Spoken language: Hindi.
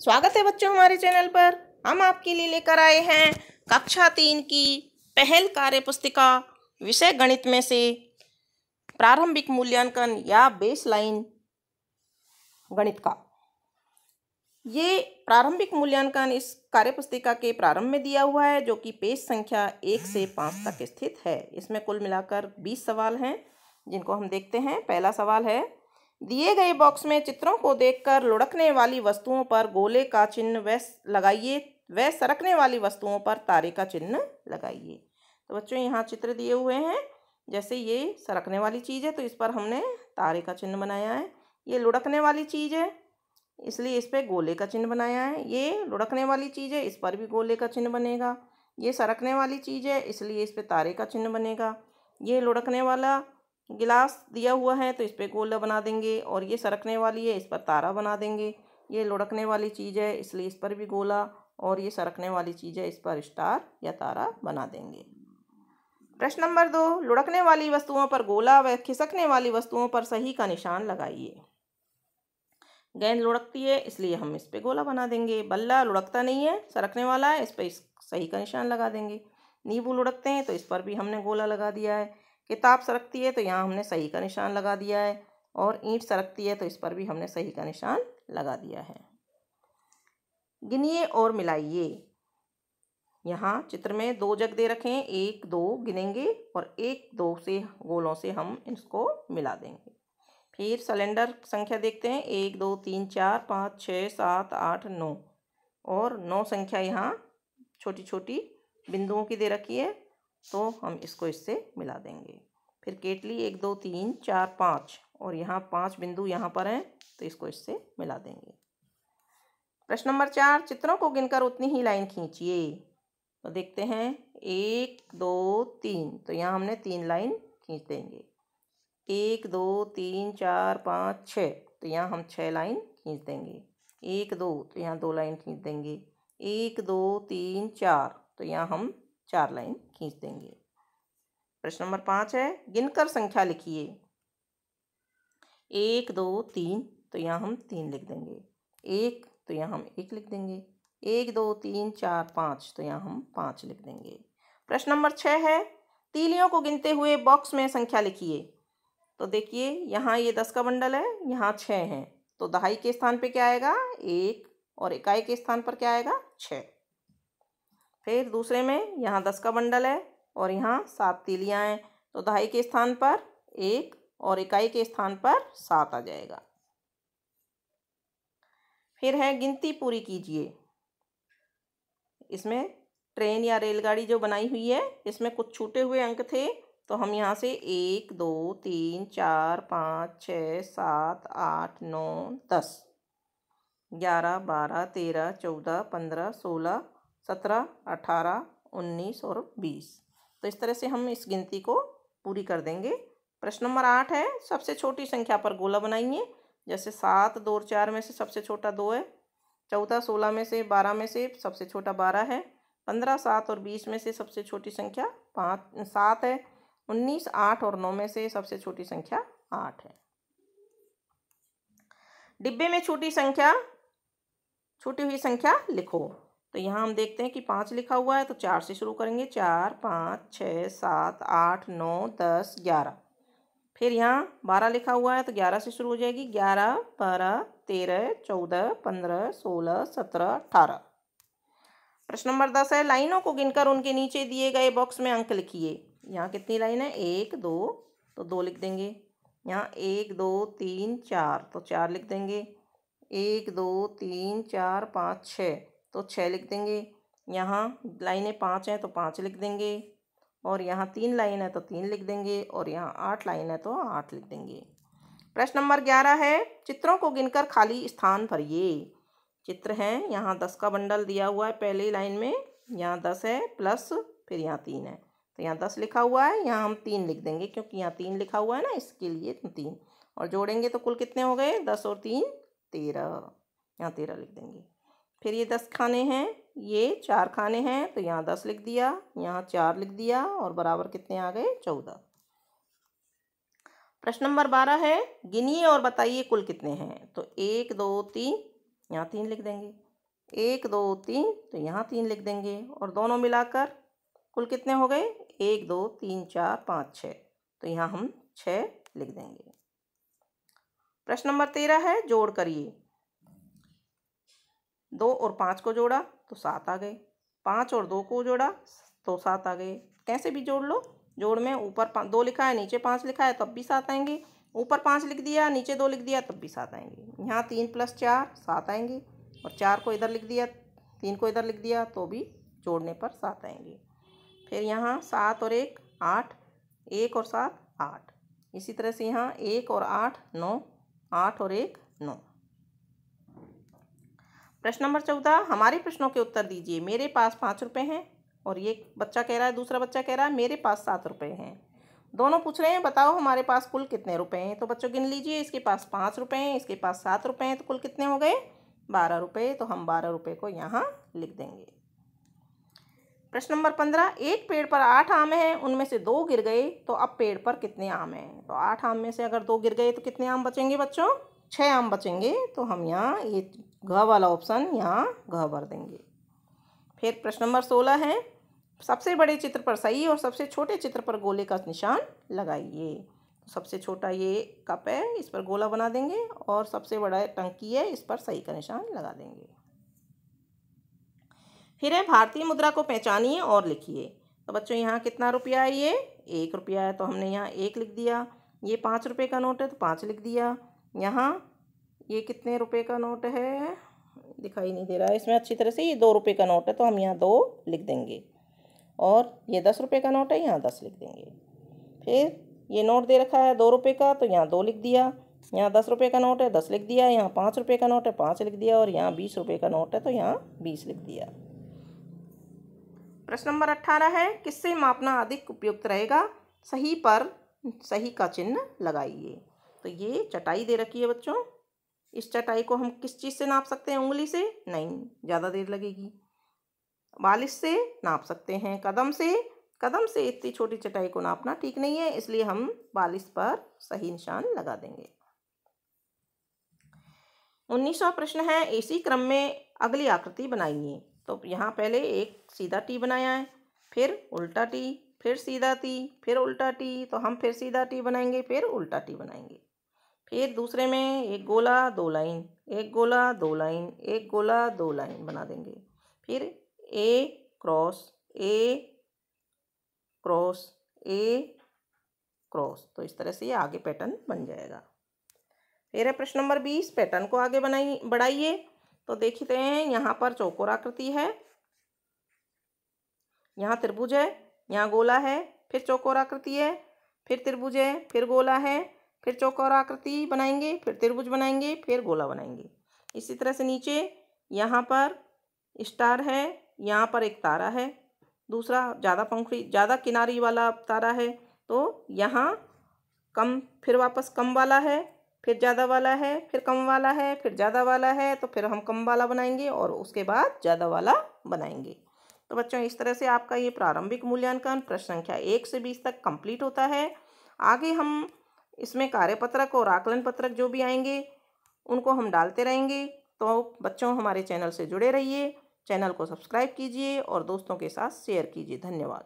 स्वागत है बच्चों हमारे चैनल पर। हम आपके लिए लेकर आए हैं कक्षा 3 की पहल कार्य पुस्तिका विषय गणित में से प्रारंभिक मूल्यांकन या बेसलाइन गणित का। ये प्रारंभिक मूल्यांकन इस कार्य पुस्तिका के प्रारंभ में दिया हुआ है, जो कि पेज संख्या 1 से 5 तक स्थित है। इसमें कुल मिलाकर 20 सवाल हैं, जिनको हम देखते हैं। पहला सवाल है, दिए गए बॉक्स में चित्रों को देखकर लुढ़कने वाली वस्तुओं पर गोले का चिन्ह व लगाइए, व सरकने वाली वस्तुओं पर तारे का चिन्ह लगाइए। तो बच्चों यहाँ चित्र दिए हुए हैं। जैसे ये सरकने वाली चीज़ है तो इस पर हमने तारे का चिन्ह बनाया है। ये लुढ़कने वाली चीज़ है इसलिए इस पर गोले का चिन्ह बनाया है। ये लुढ़कने वाली चीज़ है, इस पर भी गोले का चिन्ह बनेगा। ये सरकने वाली चीज़ है इसलिए इस पर तारे का चिन्ह बनेगा। ये लुढ़कने वाला गिलास दिया हुआ है तो इस पर गोला बना देंगे, और ये सरकने वाली है इस पर तारा बना देंगे। ये लुढ़कने वाली चीज़ है इसलिए इस पर भी गोला, और ये सरकने वाली चीज़ है इस पर स्टार या तारा बना देंगे। प्रश्न नंबर 2, लुढ़कने वाली वस्तुओं पर गोला व खिसकने वाली वस्तुओं पर सही का निशान लगाइए। गेंद लुढ़कती है इसलिए हम इस पर गोला बना देंगे। बल्ला लुढ़कता नहीं है, सरकने वाला है, इस पर सही का निशान लगा देंगे। नींबू लुढ़कते हैं तो इस पर भी हमने गोला लगा दिया है। किताब सरकती है तो यहाँ हमने सही का निशान लगा दिया है, और ईंट सरकती है तो इस पर भी हमने सही का निशान लगा दिया है। गिनिए और मिलाइए। यहाँ चित्र में 2 जग दे रखे हैं, 1 2 गिनेंगे और 1 2 से गोलों से हम इसको मिला देंगे। फिर सिलेंडर संख्या देखते हैं, 1 2 3 4 5 6 7 8 9, और 9 संख्या यहाँ छोटी छोटी बिंदुओं की दे रखी है तो हम इसको इससे मिला देंगे। फिर केटली 1 2 3 4 5, और यहाँ 5 बिंदु यहाँ पर हैं तो इसको इससे मिला देंगे। प्रश्न नंबर 4, चित्रों को गिनकर उतनी ही लाइन खींचिए। तो देखते हैं, 1 2 3, तो यहाँ हमने 3 लाइन खींच देंगे। 1 2 3 4 5 6, तो यहाँ हम 6 लाइन खींच देंगे। 1 2, तो यहाँ 2 लाइन खींच देंगे। 1 2 3 4, तो यहाँ हम 4 लाइन खींच देंगे। प्रश्न नंबर 5 है, गिनकर संख्या लिखिए। 1 2 3, तो यहाँ हम 3 लिख देंगे। 1, तो यहाँ हम 1 लिख देंगे। 1 2 3 4 5, तो यहाँ हम 5 लिख देंगे। प्रश्न नंबर 6 है, तीलियों को गिनते हुए बॉक्स में संख्या लिखिए। तो देखिए यहाँ ये 10 का बंडल है, यहाँ 6 हैं, तो दहाई के स्थान पे क्या आएगा 1, और इकाई के स्थान पर क्या आएगा 6। फिर दूसरे में यहाँ 10 का बंडल है और यहाँ 7 तीलियाँ हैं, तो दहाई के स्थान पर 1 और इकाई के स्थान पर 7 आ जाएगा। फिर है गिनती पूरी कीजिए। इसमें ट्रेन या रेलगाड़ी जो बनाई हुई है इसमें कुछ छूटे हुए अंक थे, तो हम यहाँ से 1 2 3 4 5 6 7 8 9 10 11 12 13 14 15 16 17 18 19 और 20। तो इस तरह से हम इस गिनती को पूरी कर देंगे। प्रश्न नंबर 8 है, सबसे छोटी संख्या पर गोला बनाइए। जैसे 7 2 और 4 में से सबसे छोटा 2 है, 14 16 में से 12 में से सबसे छोटा 12 है, 15 7 और 20 में से सबसे छोटी संख्या 7 है, 19 8 और 9 में से सबसे छोटी संख्या 8 है। डिब्बे में छूटी हुई संख्या लिखो। तो यहाँ हम देखते हैं कि 5 लिखा हुआ है तो 4 से शुरू करेंगे। 4 5 6 7 8 9 10 11। फिर यहाँ 12 लिखा हुआ है तो 11 से शुरू हो जाएगी। 11 12 13 14 15 16 17 18। प्रश्न नंबर 10 है, लाइनों को गिनकर उनके नीचे दिए गए बॉक्स में अंक लिखिए। यहाँ कितनी लाइन है 1 2, तो 2 लिख देंगे। यहाँ 1 2 3 4, तो 4 लिख देंगे। 1 2 3 4 5 6, तो 6 लिख देंगे। यहाँ लाइनें 5 हैं तो 5 लिख देंगे, और यहाँ 3 लाइन है तो 3 लिख देंगे, और यहाँ 8 लाइन है तो 8 लिख देंगे। प्रश्न नंबर 11 है, चित्रों को गिनकर खाली स्थान भरिए। चित्र हैं, यहाँ 10 का बंडल दिया हुआ है पहली लाइन में, यहाँ 10 है प्लस फिर यहाँ 3 है, तो यहाँ 10 लिखा हुआ है, यहाँ हम 3 लिख देंगे क्योंकि यहाँ 3 लिखा हुआ है ना, इसके लिए 3, और जोड़ेंगे तो कुल कितने हो गए 10 और 3 13, यहाँ 13 लिख देंगे। फिर ये 10 खाने हैं, ये 4 खाने हैं, तो यहाँ 10 लिख दिया, यहाँ 4 लिख दिया, और बराबर कितने आ गए 14। प्रश्न नंबर 12 है, गिनिए और बताइए कुल कितने हैं। तो 1 2 3, यहाँ 3 लिख देंगे। 1 2 3, तो यहाँ 3 लिख देंगे और दोनों मिलाकर कुल कितने हो गए? 1 2 3 4 5 6, तो यहाँ हम 6 लिख देंगे। प्रश्न नंबर 13 है, जोड़ करिए। 2 और 5 को जोड़ा तो 7 आ गए, 5 और 2 को जोड़ा तो 7 आ गए। कैसे भी जोड़ लो, जोड़ में ऊपर 2 लिखा है नीचे 5 लिखा है तब भी 7 आएंगे, ऊपर 5 लिख दिया नीचे 2 लिख दिया तब भी 7 आएंगे। यहाँ 3 + 4 7 आएंगे और 4 को इधर लिख दिया 3 को इधर लिख दिया तो भी जोड़ने पर 7 आएंगे। फिर यहाँ 7 और 1 8, 1 और 7 8, इसी तरह से यहाँ 1 और 8 9, 8 और 1 9। प्रश्न नंबर 14, हमारे प्रश्नों के उत्तर दीजिए। मेरे पास 5 रुपये हैं और ये बच्चा कह रहा है, दूसरा बच्चा कह रहा है मेरे पास 7 रुपये हैं। दोनों पूछ रहे हैं बताओ हमारे पास कुल कितने रुपए हैं। तो बच्चों गिन लीजिए, इसके पास 5 रुपये हैं, इसके पास 7 रुपये हैं, तो कुल कितने हो गए? 12 रुपये। तो हम 12 रुपये को यहाँ लिख देंगे। प्रश्न नंबर 15, एक पेड़ पर 8 आम हैं, उनमें से 2 गिर गए, तो अब पेड़ पर कितने आम हैं? तो 8 आम में से अगर 2 गिर गए तो कितने आम बचेंगे बच्चों? 6 आम बचेंगे। तो हम यहाँ ये घ वाला ऑप्शन यहाँ घ भर देंगे। फिर प्रश्न नंबर 16 है, सबसे बड़े चित्र पर सही और सबसे छोटे चित्र पर गोले का निशान लगाइए। सबसे छोटा ये कप है, इस पर गोला बना देंगे और सबसे बड़ा टंकी है, इस पर सही का निशान लगा देंगे। फिर है, भारतीय मुद्रा को पहचानिए और लिखिए। तो बच्चों यहाँ कितना रुपया है? ये 1 रुपया है, तो हमने यहाँ 1 लिख दिया। ये 5 रुपये का नोट है तो 5 लिख दिया। यहाँ ये कितने रुपए का नोट है, दिखाई नहीं दे रहा है इसमें अच्छी तरह से, ये 2 रुपये का नोट है तो हम यहाँ 2 लिख देंगे। और ये 10 रुपये का नोट है, यहाँ 10 लिख देंगे। फिर ये नोट दे रखा है 2 रुपये का, तो यहाँ 2 लिख दिया। यहाँ 10 रुपये का नोट है, 10 लिख दिया। यहाँ 5 रुपये का नोट है, 5 लिख दिया। और यहाँ 20 रुपये का नोट है तो यहाँ 20 लिख दिया। प्रश्न नंबर 18 है, किससे मापना अधिक उपयुक्त रहेगा? सही पर सही का चिन्ह लगाइए। तो ये चटाई दे रखी है बच्चों, इस चटाई को हम किस चीज़ से नाप सकते हैं? उंगली से नहीं, ज़्यादा देर लगेगी। बालिश से नाप सकते हैं, कदम से इतनी छोटी चटाई को नापना ठीक नहीं है, इसलिए हम बालिश पर सही निशान लगा देंगे। 19वां प्रश्न है, इसी क्रम में अगली आकृति बनाइए। तो यहाँ पहले एक सीधा टी बनाया है, फिर उल्टा टी, फिर सीधा टी, फिर उल्टा टी। तो हम फिर सीधा टी बनाएंगे, फिर उल्टा टी बनाएंगे। फिर दूसरे में एक गोला 2 लाइन, एक गोला 2 लाइन, एक गोला 2 लाइन बना देंगे। फिर A cross A cross A cross, तो इस तरह से ये आगे पैटर्न बन जाएगा। फिर है प्रश्न नंबर 20, पैटर्न को आगे बढ़ाइए। तो देखते हैं, यहाँ पर चौकोर आकृति है, यहाँ त्रिभुज है, यहाँ गोला है, फिर चौकोर आकृति है, फिर त्रिभुज है, फिर गोला है, फिर चौकोर आकृति बनाएंगे, फिर त्रिभुज बनाएंगे, फिर गोला बनाएंगे। इसी तरह से नीचे यहाँ पर स्टार है, यहाँ पर एक तारा है, दूसरा ज़्यादा किनारी वाला तारा है। तो यहाँ कम, फिर वापस कम वाला है, फिर ज़्यादा वाला है, फिर कम वाला है, फिर ज़्यादा वाला है। तो फिर हम कम वाला बनाएंगे और उसके बाद ज़्यादा वाला बनाएंगे। तो बच्चों इस तरह से आपका ये प्रारंभिक मूल्यांकन प्रश्न संख्या 1 से 20 तक कंप्लीट होता है। आगे हम इसमें कार्यपत्रक और आकलन पत्रक जो भी आएंगे उनको हम डालते रहेंगे। तो बच्चों हमारे चैनल से जुड़े रहिए, चैनल को सब्सक्राइब कीजिए और दोस्तों के साथ शेयर कीजिए। धन्यवाद।